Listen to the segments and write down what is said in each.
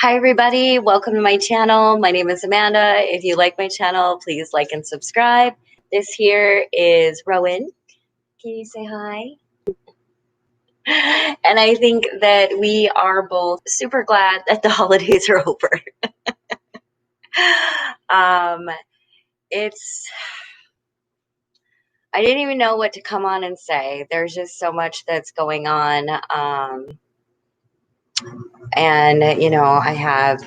Hi, everybody. Welcome to my channel. My name is Amanda. If you like my channel, please like and subscribe. This here is Rowan. Can you say hi? And I think that we are both super glad that the holidays are over. um, it's, I didn't even know what to come on and say. There's just so much that's going on. I have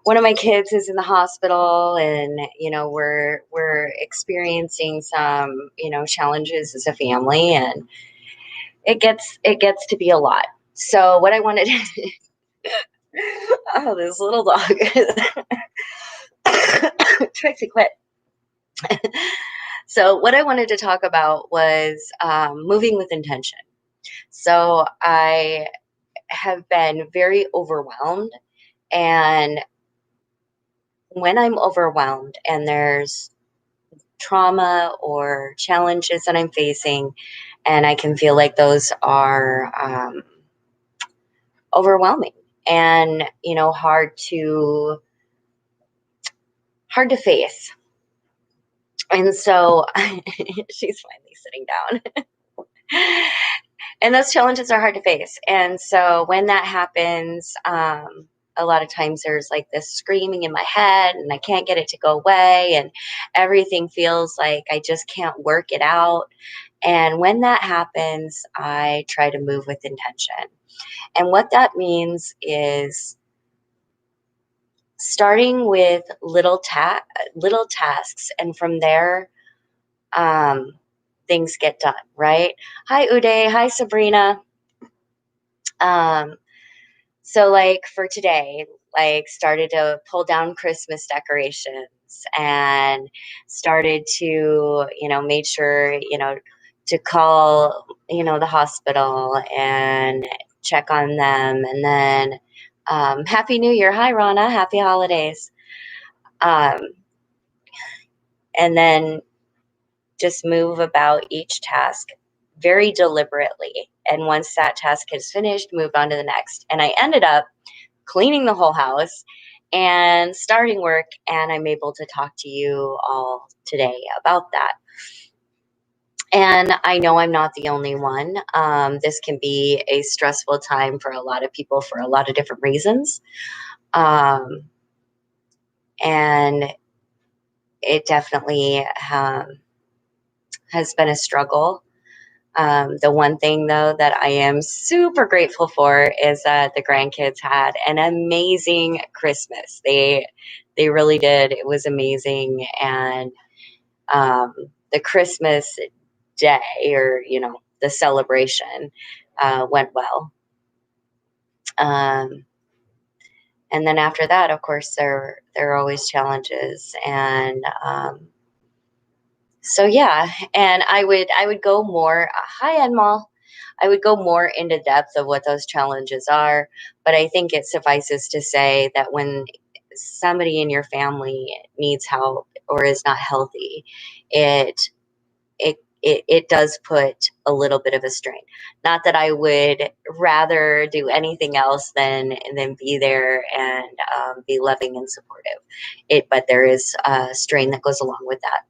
one of my kids is in the hospital, and we're experiencing some challenges as a family, and it gets to be a lot. So what I wanted oh, this little dog tries to quit. So what I wanted to talk about was moving with intention. So I have been very overwhelmed, and when I'm overwhelmed and there's trauma or challenges that I'm facing, and I can feel like those are overwhelming and hard to face. And so she's finally sitting down. And those challenges are hard to face. And so when that happens, a lot of times there's like this screaming in my head, and I can't get it to go away, and everything feels like I just can't work it out. And when that happens, I try to move with intention. And what that means is starting with little tasks, and from there, things get done, right? Hi, Uday. Hi, Sabrina. So like for today, like started to pull down Christmas decorations, and started to, made sure, to call, the hospital and check on them. And then, Happy New Year. Hi, Rana. Happy holidays. Um, and then just move about each task very deliberately. And once that task is finished, move on to the next. And I ended up cleaning the whole house and starting work, and I'm able to talk to you all today about that. And I know I'm not the only one. This can be a stressful time for a lot of people for a lot of different reasons. And it definitely has been a struggle. The one thing, though, that I am super grateful for is that the grandkids had an amazing Christmas. They really did. It was amazing. And the Christmas day, or, the celebration, went well. And then after that, of course, there are always challenges. And so yeah, and I would go more. Hi, Enmal. I would go more into depth of what those challenges are, but I think it suffices to say that when somebody in your family needs help or is not healthy, it does put a little bit of a strain. Not that I would rather do anything else than be there and be loving and supportive. But there is a strain that goes along with that.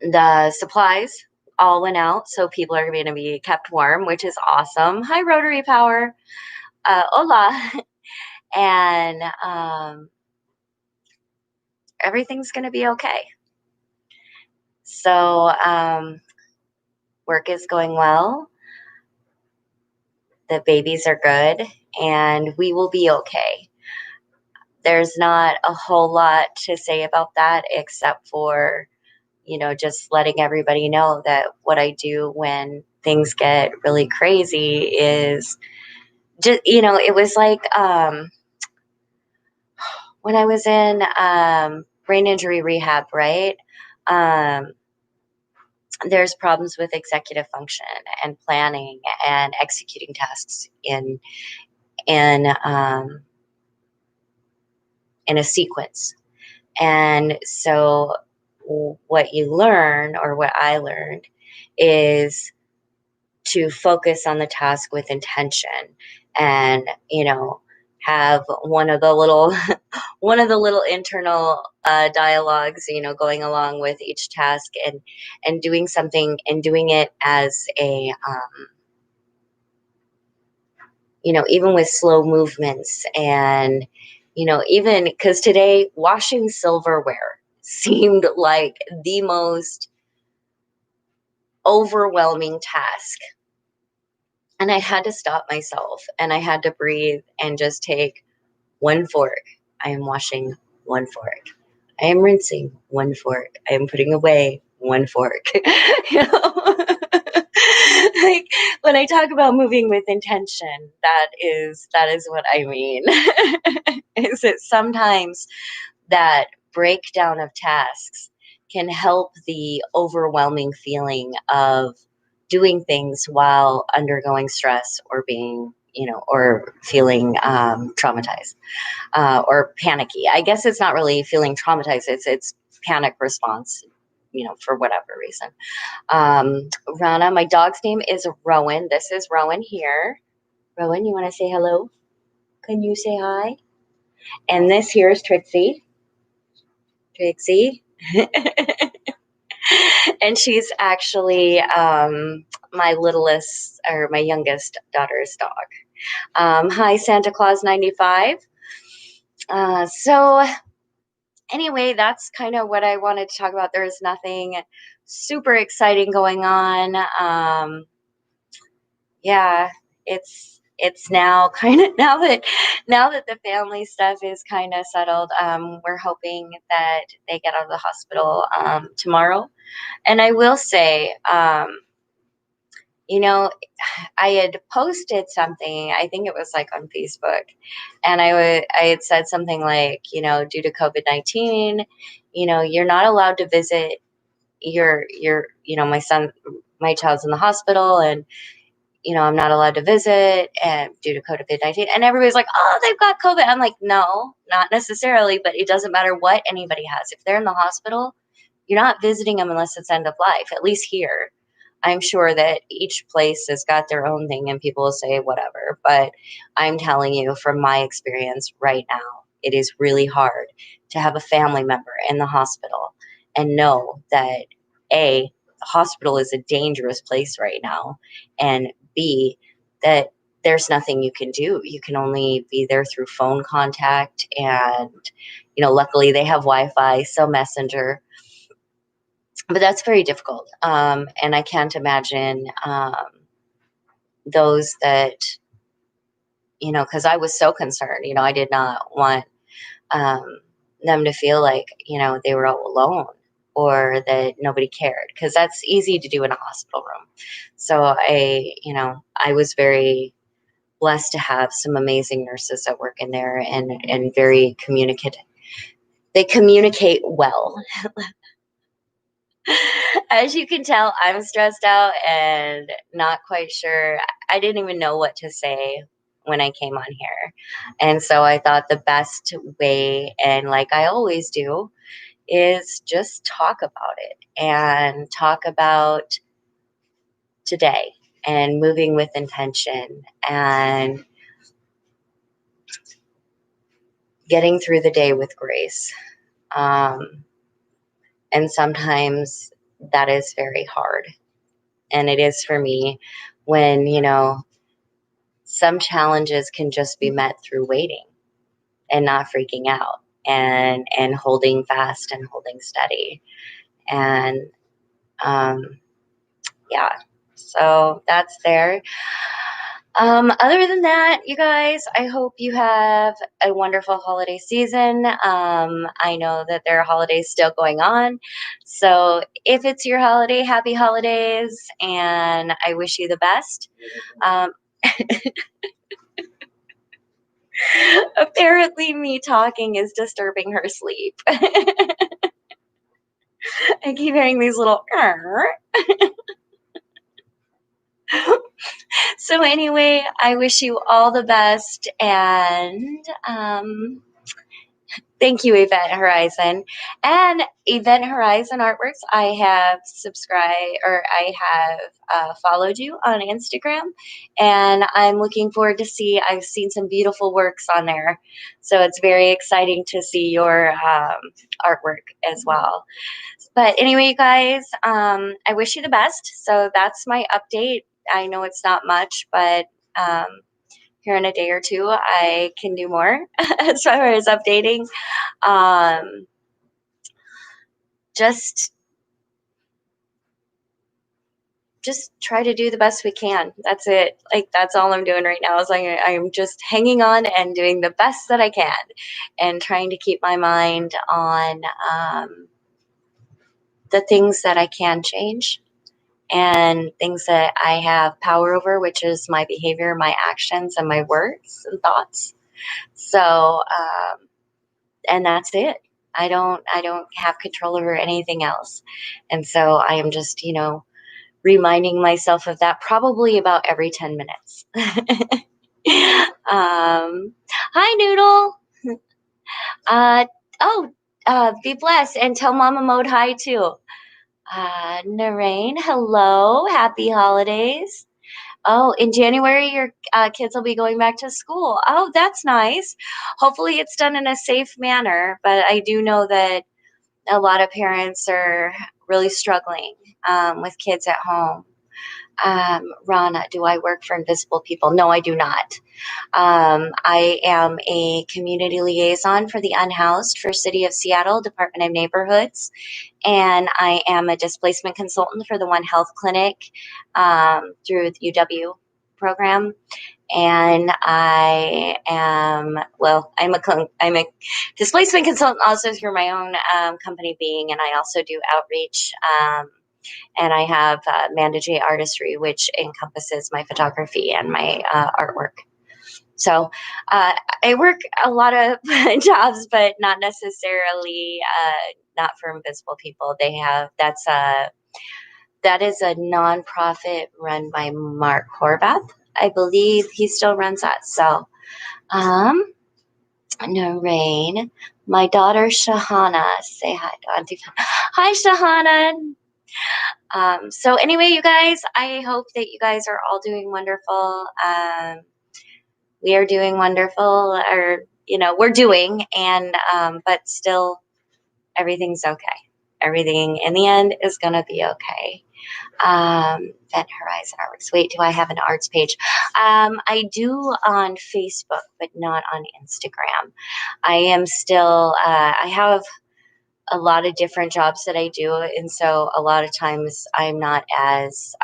The supplies all went out, so people are going to be kept warm, which is awesome. Hi, Rotary Power. Hola. And everything's going to be okay. So work is going well. The babies are good, and we will be okay. There's not a whole lot to say about that, except for, just letting everybody know that what I do when things get really crazy is just, it was like when I was in brain injury rehab, right? There's problems with executive function and planning and executing tasks in a sequence. And so what you learn, or what I learned, is to focus on the task with intention, and have one of the little one of the little internal dialogues, going along with each task, and doing something and doing it as a even with slow movements, and even because today washing silverware seemed like the most overwhelming task, and I had to stop myself and I had to breathe and just take one fork. I am washing one fork. I am rinsing one fork. I am putting away one fork. you know? Like, when I talk about moving with intention, that is what I mean. Is that sometimes that breakdown of tasks can help the overwhelming feeling of doing things while undergoing stress or being, or feeling traumatized or panicky. I guess it's not really feeling traumatized. It's panic response, for whatever reason. Rana, my dog's name is Rowan. This is Rowan here. Rowan, you want to say hello? Can you say hi? And this here is Trixie. Trixie. And she's actually my littlest or my youngest daughter's dog. Hi, Santa Claus 95. So anyway, that's kind of what I wanted to talk about. There's nothing super exciting going on. Yeah, it's now kind of now that the family stuff is kind of settled. We're hoping that they get out of the hospital tomorrow. And I will say, you know, I had posted something, I think it was like on Facebook, and I had said something like, due to COVID-19, you're not allowed to visit my child's in the hospital, and I'm not allowed to visit and due to COVID-19. And everybody's like, oh, they've got COVID. I'm like, no, not necessarily, but it doesn't matter what anybody has. If they're in the hospital, you're not visiting them unless it's end of life, at least here. I'm sure that each place has got their own thing and people will say whatever. But I'm telling you from my experience right now, it is really hard to have a family member in the hospital and know that A, the hospital is a dangerous place right now, and B, that there's nothing you can do. You can only be there through phone contact. And, luckily they have Wi Fi, so Messenger, but that's very difficult. And I can't imagine those that, because I was so concerned, I did not want um, them to feel like, they were all alone or that nobody cared, because that's easy to do in a hospital room. So I was very blessed to have some amazing nurses that work in there, and very communicative. They communicate well. As you can tell, I'm stressed out and not quite sure. I didn't even know what to say when I came on here. And so I thought the best way, and like I always do, is just talk about it and talk about today and moving with intention and getting through the day with grace. And sometimes that is very hard. And it is for me when, some challenges can just be met through waiting and not freaking out, and holding fast and holding steady. And yeah, so that's there. Other than that, you guys, I hope you have a wonderful holiday season. I know that there are holidays still going on. So if it's your holiday, happy holidays, and I wish you the best. Apparently, me talking is disturbing her sleep. I keep hearing these little. So anyway, I wish you all the best, and Thank you, Event Horizon. And Event Horizon Artworks, I have subscribed, or I have followed you on Instagram, and I'm looking forward to see. I've seen some beautiful works on there, so it's very exciting to see your artwork as well. But anyway, you guys, I wish you the best. So that's my update. I know it's not much, but um, here in a day or two, I can do more as far as updating. Um, just just try to do the best we can. That's it. Like, that's all I'm doing right now, is like I'm just hanging on and doing the best that I can, and trying to keep my mind on the things that I can change, and things that I have power over, which is my behavior, my actions, and my words and thoughts. So, and that's it. I don't have control over anything else. And so I am just, reminding myself of that probably about every 10 minutes. Hi, Noodle. Uh, oh, be blessed, and tell Mama Mode hi too. Narain, hello. Happy holidays. Oh, in January, your kids will be going back to school. Oh, that's nice. Hopefully, it's done in a safe manner. But I do know that a lot of parents are really struggling with kids at home. Rana, do I work for Invisible People? No, I do not. I am a community liaison for the unhoused for City of Seattle, Department of Neighborhoods, and I am a displacement consultant for the One Health Clinic through the UW program. And I'm a displacement consultant also through my own company Being, and I also do outreach. And I have Manda Artistry, which encompasses my photography and my artwork. So I work a lot of jobs, but not necessarily not for Invisible People. That is a nonprofit run by Mark Horvath. I believe he still runs that. So, Noreen, my daughter Shahana, say hi to Auntie. Hi, Shahana. So anyway, you guys, I hope that you guys are all doing wonderful. We are doing wonderful, or we're doing, and but still, everything's okay. Everything in the end is gonna be okay. Event Horizon Artworks. Wait, do I have an arts page? I do on Facebook, but not on Instagram. I am still. I have a lot of different jobs that I do, and so a lot of times I'm not as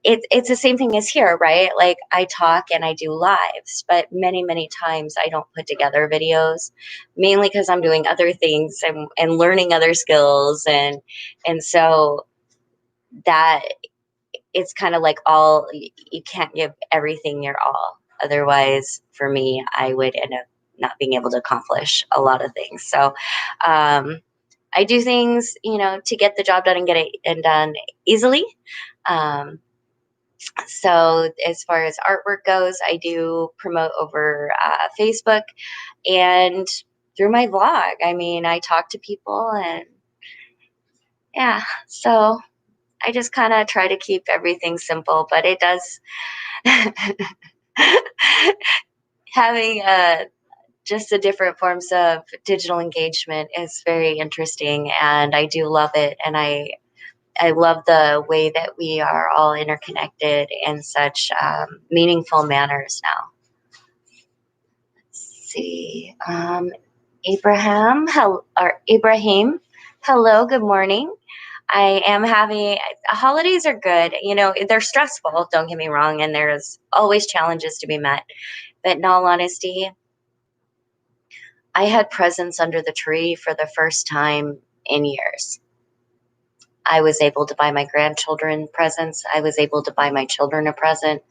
it's the same thing as here, right? Like, I talk and I do lives, but many times I don't put together videos, mainly because I'm doing other things and learning other skills, and so that it's kind of like all you can't give everything your all. Otherwise, for me, I would end up not being able to accomplish a lot of things. So, I do things, to get the job done and get it and done easily. Um, so as far as artwork goes, I do promote over Facebook and through my vlog. I mean, I talk to people, and yeah, so I just kind of try to keep everything simple, but it does having just the different forms of digital engagement is very interesting, and I do love it. And I love the way that we are all interconnected in such meaningful manners now. Let's see. Ibrahim, hello, good morning. I am having holidays are good. They're stressful, don't get me wrong, and there's always challenges to be met. But in all honesty, I had presents under the tree for the first time in years. I was able to buy my grandchildren presents. I was able to buy my children a present.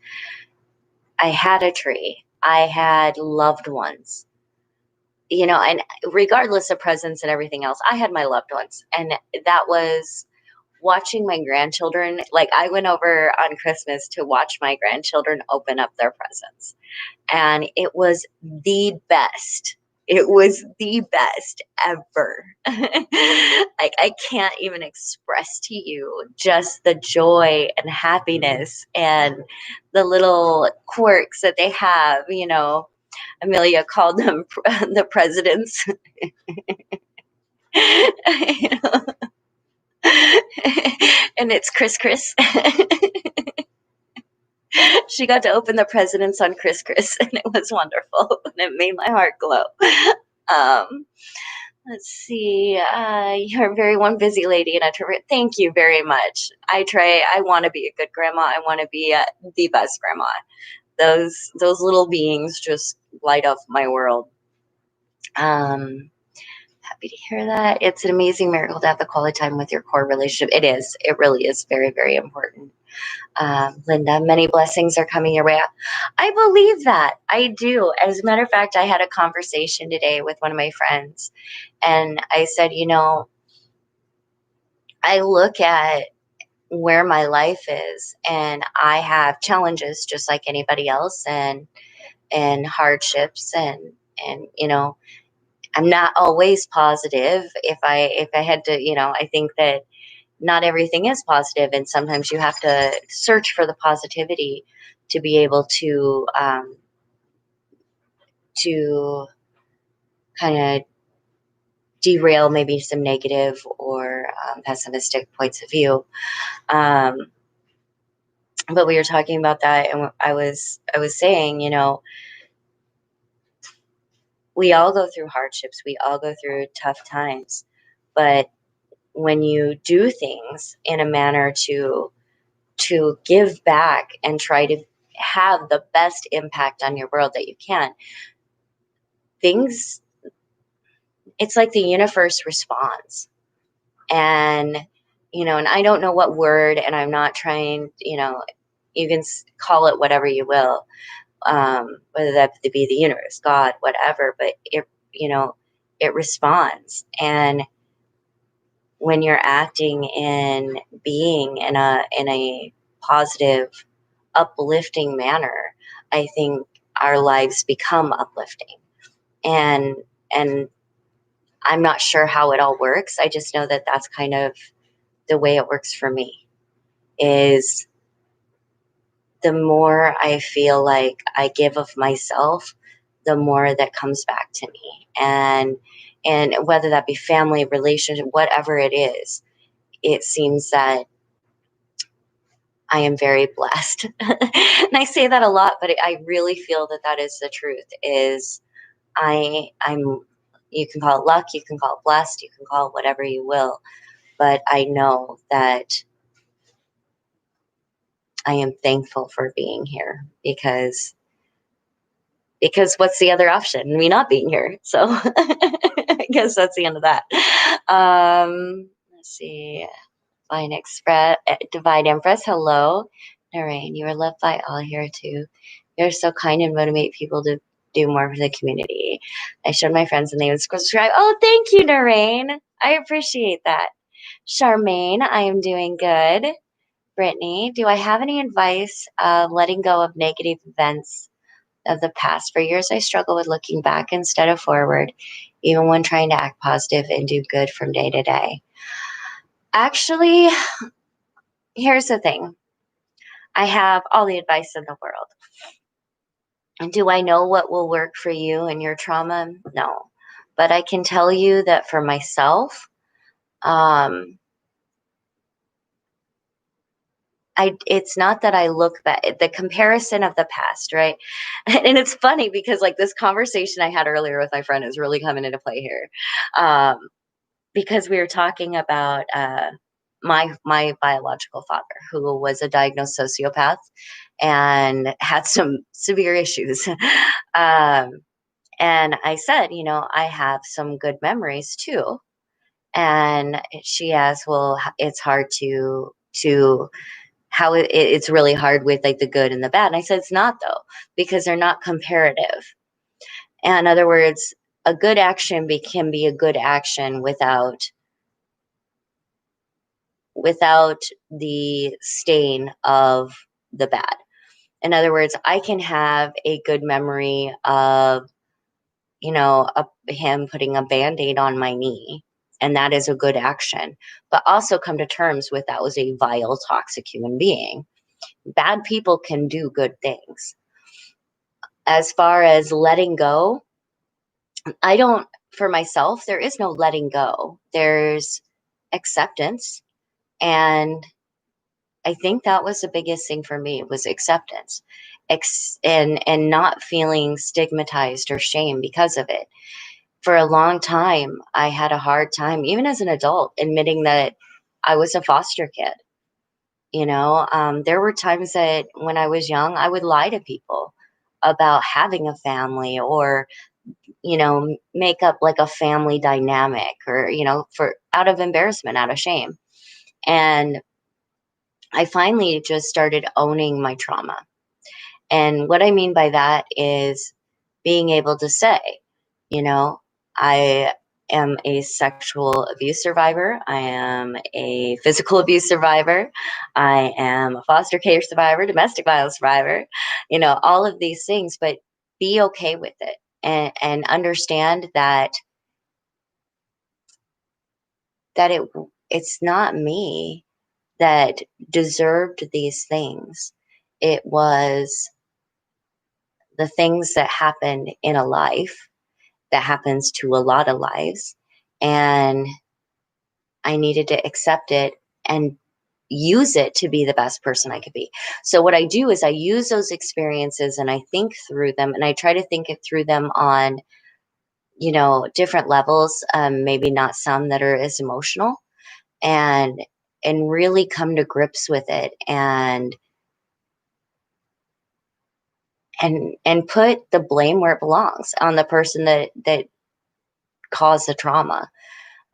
I had a tree. I had loved ones. And regardless of presents and everything else, I had my loved ones. And that was watching my grandchildren. Like, I went over on Christmas to watch my grandchildren open up their presents. And it was the best It was the best ever. Like, I can't even express to you just the joy and happiness and the little quirks that they have. Amelia called them the presidents. You know? And it's Chris. She got to open the presidents on Chris, and it was wonderful, and it made my heart glow. Um, let's see. You're a very one busy lady, and thank you very much. I try. I want to be a good grandma. I want to be the best grandma. Those little beings just light up my world. Happy to hear that. It's an amazing miracle to have the quality time with your core relationship. It is. It really is very, very important. Linda, many blessings are coming your way. I believe that. I do. As a matter of fact, I had a conversation today with one of my friends, and I said, I look at where my life is, and I have challenges just like anybody else, and hardships, and I'm not always positive. If I had to, I think that not everything is positive, and sometimes you have to search for the positivity to be able to kind of derail maybe some negative or pessimistic points of view. But we were talking about that, and I was saying, we all go through hardships, we all go through tough times, but when you do things in a manner to give back and try to have the best impact on your world that you can, things, it's like the universe responds. And I don't know what word, and I'm not trying, you can call it whatever you will, whether that be the universe, God, whatever, but it responds. And when you're acting in being in a positive, uplifting manner, I think our lives become uplifting. And I'm not sure how it all works. I just know that that's kind of the way it works for me. Is the more I feel like I give of myself, the more that comes back to me. And whether that be family, relationship, whatever it is, it seems that I am very blessed. And I say that a lot, but I really feel that that is the truth. Is I'm you can call it luck, you can call it blessed, you can call it whatever you will, but I know that I am thankful for being here, because what's the other option? Me not being here. So I guess that's the end of that. Let's see. Divine Empress, hello. Noreen, you are loved by all here too. You're so kind and motivate people to do more for the community. I showed my friends and they would subscribe. Oh, thank you, Noreen. I appreciate that. Charmaine, I am doing good. Brittany, do I have any advice of letting go of negative events of the past? For years, I struggle with looking back instead of forward, even when trying to act positive and do good from day to day. Actually, here's the thing. I have all the advice in the world. And do I know what will work for you and your trauma? No. But I can tell you that for myself, it's not that I look back, the comparison of the past, right? And it's funny because like this conversation I had earlier with my friend is really coming into play here. Because we were talking about my biological father, who was a diagnosed sociopath and had some severe issues. And I said, I have some good memories too. And she asked, well, it's hard to how it's really hard with like the good and the bad. And I said, it's not though, because they're not comparative. And in other words, a good action can be a good action without the stain of the bad. In other words, I can have a good memory of him putting a Band-Aid on my knee, and that is a good action, but also come to terms with that was a vile, toxic human being. Bad people can do good things. As far as letting go, I don't, for myself, there is no letting go. There's acceptance. And I think that was the biggest thing for me was acceptance, and not feeling stigmatized or shame because of it. For a long time, I had a hard time, even as an adult, admitting that I was a foster kid. There were times that when I was young, I would lie to people about having a family, or make up like a family dynamic, or for out of embarrassment, out of shame. And I finally just started owning my trauma. And what I mean by that is being able to say, you know, I am a sexual abuse survivor. I am a physical abuse survivor. I am a foster care survivor, domestic violence survivor, all of these things, but be okay with it, and understand that it's not me that deserved these things. It was the things that happen in a life that happens to a lot of lives. And I needed to accept it and use it to be the best person I could be. So what I do is I use those experiences and I think through them, and I try to think it through them on, different levels, maybe not some that are as emotional, and really come to grips with it, and put the blame where it belongs, on the person that caused the trauma.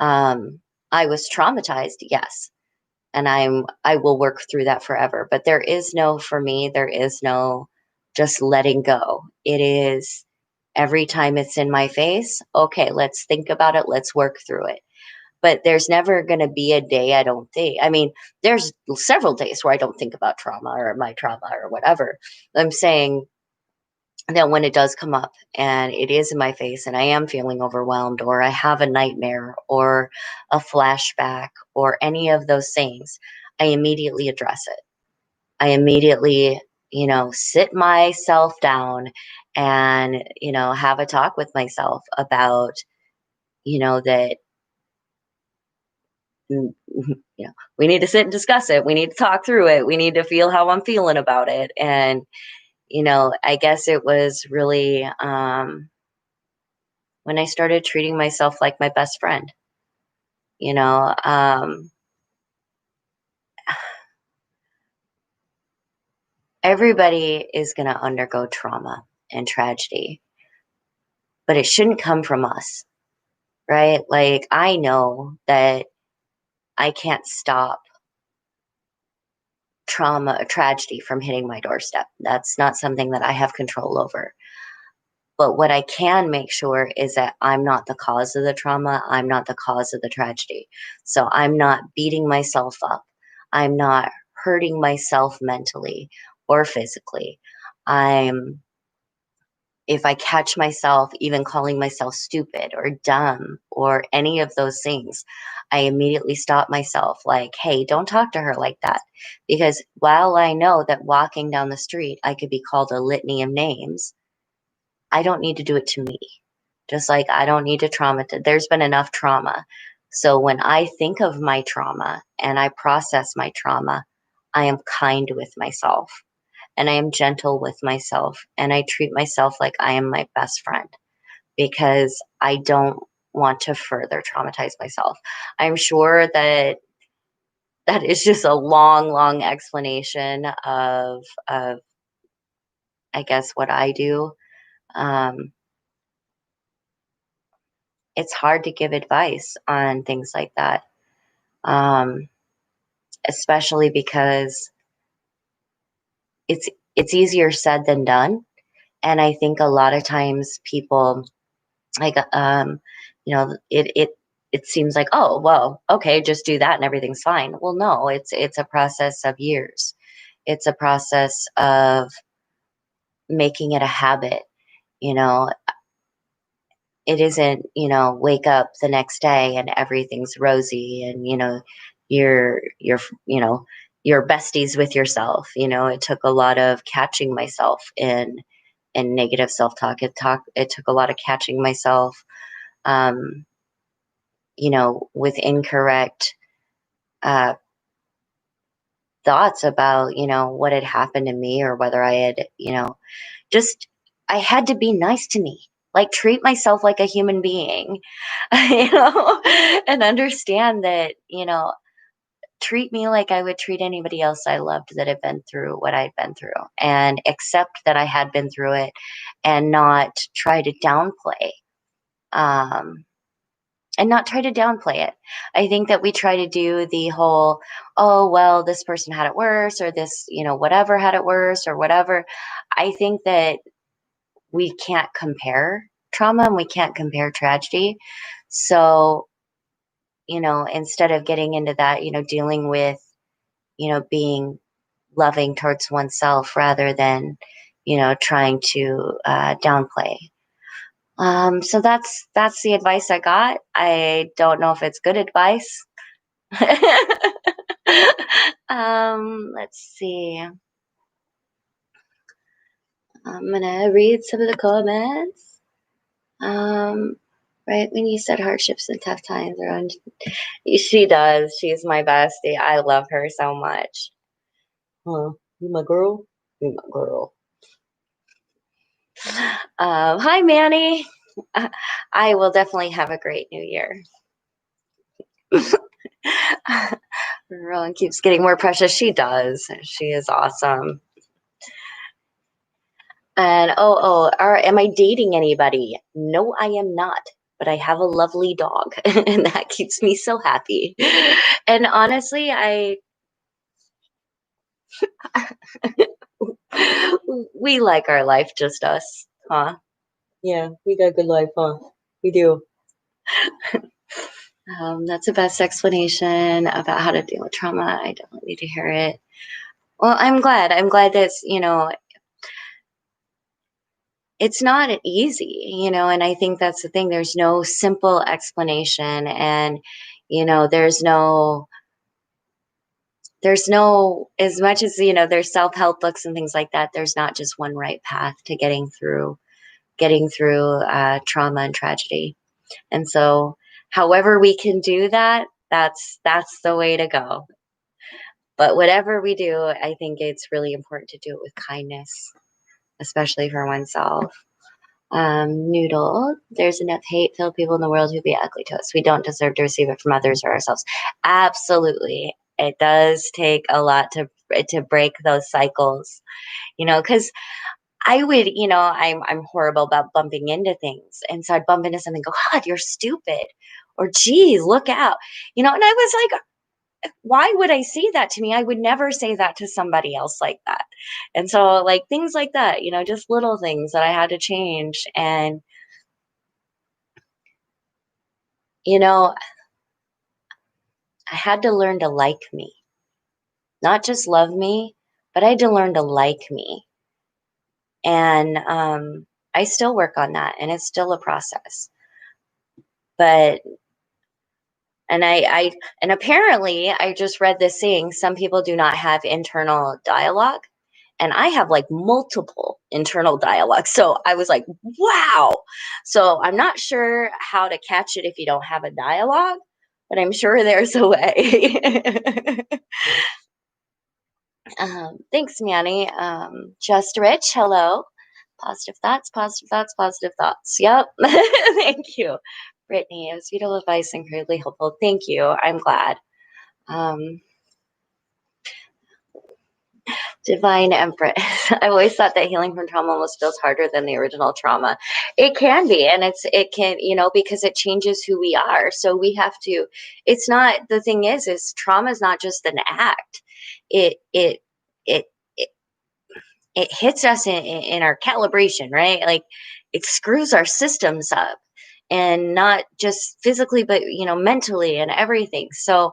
Um, I was traumatized, yes, and I will work through that forever. But for me, there is no just letting go. It is every time it's in my face. Okay, let's think about it. Let's work through it. But there's never going to be a day I don't think. I mean, there's several days where I don't think about trauma or my trauma or whatever. I'm saying that when it does come up and it is in my face and I am feeling overwhelmed, or I have a nightmare or a flashback or any of those things, I immediately address it. I immediately, sit myself down and, have a talk with myself about, that, we need to sit and discuss it. We need to talk through it. We need to feel how I'm feeling about it. And, I guess it was really, when I started treating myself like my best friend. You know, everybody is going to undergo trauma and tragedy, but it shouldn't come from us, right? Like, I know that I can't stop trauma or tragedy from hitting my doorstep. That's not something that I have control over. But what I can make sure is that I'm not the cause of the trauma. I'm not the cause of the tragedy. So I'm not beating myself up. I'm not hurting myself mentally or physically. I'm, if I catch myself even calling myself stupid or dumb or any of those things, I immediately stop myself like, hey, don't talk to her like that. Because while I know that walking down the street, I could be called a litany of names, I don't need to do it to me. Just like I don't need to there's been enough trauma. So when I think of my trauma and I process my trauma, I am kind with myself and I am gentle with myself and I treat myself like I am my best friend, because I don't want to further traumatize myself. I'm sure that is just a long, long explanation of I guess what I do. Um, it's hard to give advice on things like that, um, especially because it's it's easier said than done. And I think a lot of times people like it seems like, oh well, okay, just do that and everything's fine. Well, no, it's a process of years. It's a process of making it a habit, you know, it isn't, wake up the next day and everything's rosy and, you're, your besties with yourself. It took a lot of catching myself in negative self-talk. It took a lot of catching myself, um, with incorrect uh, thoughts about, what had happened to me, or whether I had, just, I had to be nice to me. Like, treat myself like a human being, and understand that, treat me like I would treat anybody else I loved that had been through what I'd been through, and accept that I had been through it, and not try to downplay. Um, and not try to downplay it. I think that we try to do the whole, oh, well, this person had it worse, or this, whatever had it worse, or whatever. I think that we can't compare trauma and we can't compare tragedy. So, instead of getting into that, dealing with, being loving towards oneself rather than, trying to downplay. So that's the advice I got. I don't know if it's good advice. Let's see. I'm gonna read some of the comments. Um, right when you said hardships and tough times around, she does. She's my bestie. I love her so much. Huh? You my girl? You my girl. Hi, Manny. I will definitely have a great new year. Rowan keeps getting more precious. She does. She is awesome. And am I dating anybody? No, I am not. But I have a lovely dog, and that keeps me so happy. And honestly, we like our life, just us, huh? Yeah, we got a good life, huh? We do. That's the best explanation about how to deal with trauma. I don't need to hear it. Well, I'm glad. I'm glad that's, it's not easy, and I think that's the thing. There's no simple explanation, and, there's no, as much as, there's self-help books and things like that, there's not just one right path to getting through trauma and tragedy. And so, however we can do that, that's the way to go. But whatever we do, I think it's really important to do it with kindness, especially for oneself. Noodle, there's enough hate-filled people in the world who be ugly to us. We don't deserve to receive it from others or ourselves. Absolutely. It does take a lot to break those cycles, because I would, I'm horrible about bumping into things. And so I'd bump into something, go, God, you're stupid. Or geez, look out. And I was like, why would I say that to me? I would never say that to somebody else like that. And so, like, things like that, just little things that I had to change. And, you know, I had to learn to like me, not just love me, but I had to learn to like me. And I still work on that, and it's still a process. But and apparently I just read this saying, some people do not have internal dialogue, and I have like multiple internal dialogues. So I was like, wow. So I'm not sure how to catch it if you don't have a dialogue, but I'm sure there's a way. Thanks, Manny. Just Rich, hello. Positive thoughts, positive thoughts, positive thoughts. Yep. Thank you. Brittany, it was beautiful advice, incredibly helpful. Thank you. I'm glad. Um, Divine Empress. I've always thought that healing from trauma almost feels harder than the original trauma. It can be, and it can, because it changes who we are. So we have to. It's not, the thing is trauma is not just an act. It it it it, it hits us in our calibration, right? Like, it screws our systems up, and not just physically, but mentally and everything. So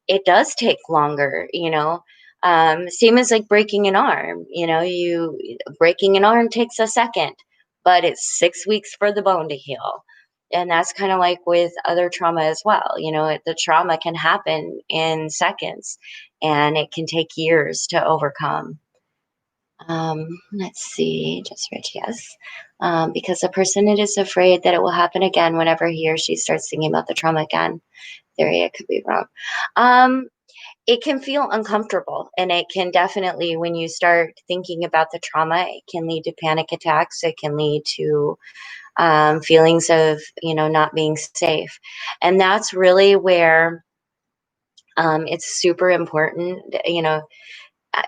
it does take longer, same as like breaking an arm. You breaking an arm takes a second, but it's 6 weeks for the bone to heal. And that's kind of like with other trauma as well. The trauma can happen in seconds and it can take years to overcome. Let's see, just Rich, yes. Because the person is afraid that it will happen again whenever he or she starts thinking about the trauma again. Theory, it could be wrong. Um, it can feel uncomfortable, and it can definitely, when you start thinking about the trauma, it can lead to panic attacks. It can lead to feelings of, not being safe. And that's really where it's super important.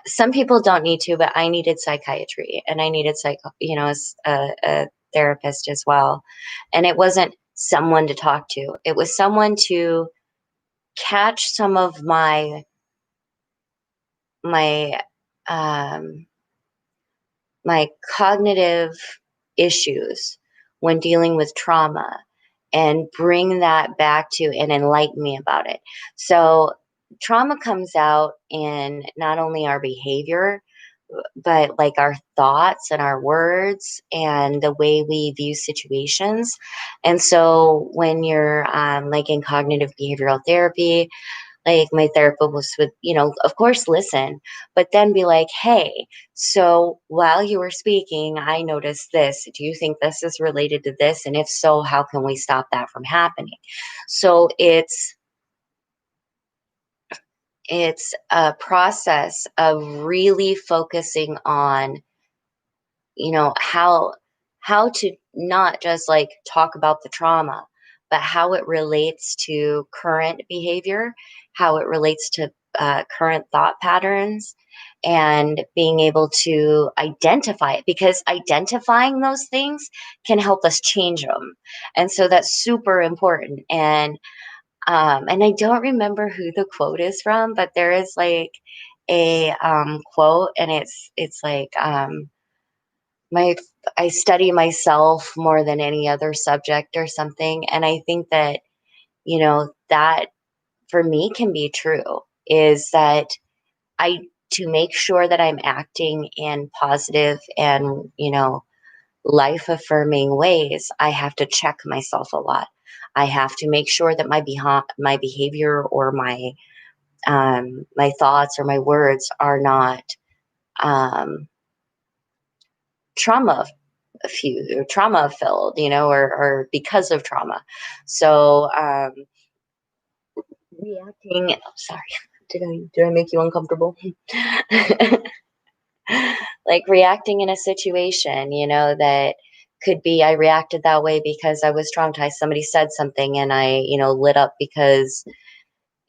Some people don't need to, but I needed psychiatry and I needed a therapist as well. And it wasn't someone to talk to. It was someone to catch some of my um, my cognitive issues when dealing with trauma and bring that back to and enlighten me about it. So trauma comes out in not only our behavior, but like our thoughts and our words and the way we view situations. And so when you're like in cognitive behavioral therapy, like my therapist would, of course listen, but then be like, hey, so while you were speaking, I noticed this. Do you think this is related to this? And if so, how can we stop that from happening? So it's a process of really focusing on, how to not just like talk about the trauma, but how it relates to current behavior, how it relates to current thought patterns, and being able to identify it, because identifying those things can help us change them. And so that's super important. And I don't remember who the quote is from, but there is like a quote, and it's like my I study myself more than any other subject or something. And I think that, that for me can be true, is that I to make sure that I'm acting in positive and, life affirming ways, I have to check myself a lot. I have to make sure that my behavior or my thoughts or my words are not um, trauma trauma filled, or because of trauma. So reacting. Oh, sorry, did I make you uncomfortable? Like reacting in a situation, that could be I reacted that way because I was traumatized. Somebody said something and I, lit up because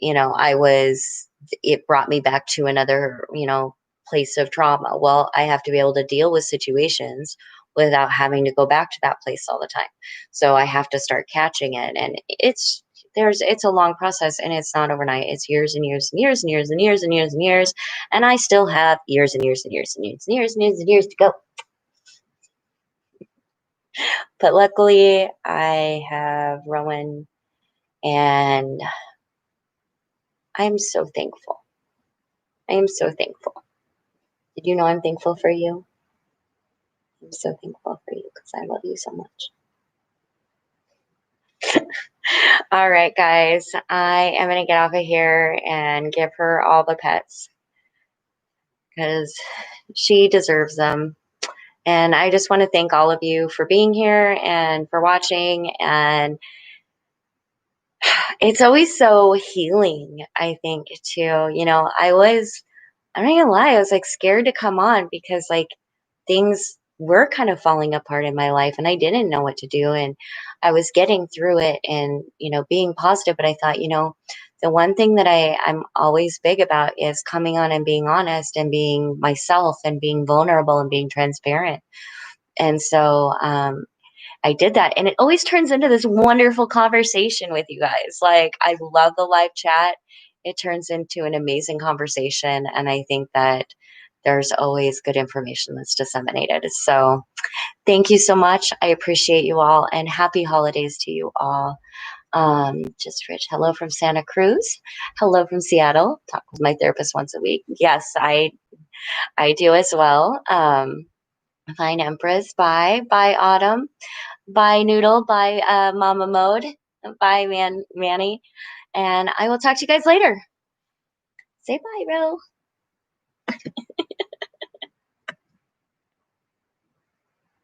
I was, it brought me back to another, place of trauma. Well, I have to be able to deal with situations without having to go back to that place all the time. So I have to start catching it. And it's a long process, and it's not overnight. It's years and years and years and years and years and years and years. And I still have years and years and years and years and years and years and years to go. But luckily I have Rowan, and I'm so thankful. I am so thankful. Did you know I'm thankful for you? I'm so thankful for you because I love you so much. All right, guys, I am going to get off of here and give her all the pets because she deserves them. And I just want to thank all of you for being here and for watching. And it's always so healing, I think, too. I'm not gonna lie, I was like scared to come on because like things were kind of falling apart in my life and I didn't know what to do. And I was getting through it and, being positive. But I thought, the one thing that I'm always big about is coming on and being honest and being myself and being vulnerable and being transparent. And so I did that. And it always turns into this wonderful conversation with you guys. Like, I love the live chat. It turns into an amazing conversation. And I think that there's always good information that's disseminated. So thank you so much. I appreciate you all, and happy holidays to you all. Just Rich, hello from Santa Cruz. Hello from Seattle. Talk with my therapist once a week. Yes, I do as well. Fine Empress. Bye. Bye, Autumn. Bye, Noodle. Bye, Mama Mode. Bye, Manny. And I will talk to you guys later. Say bye, Ro.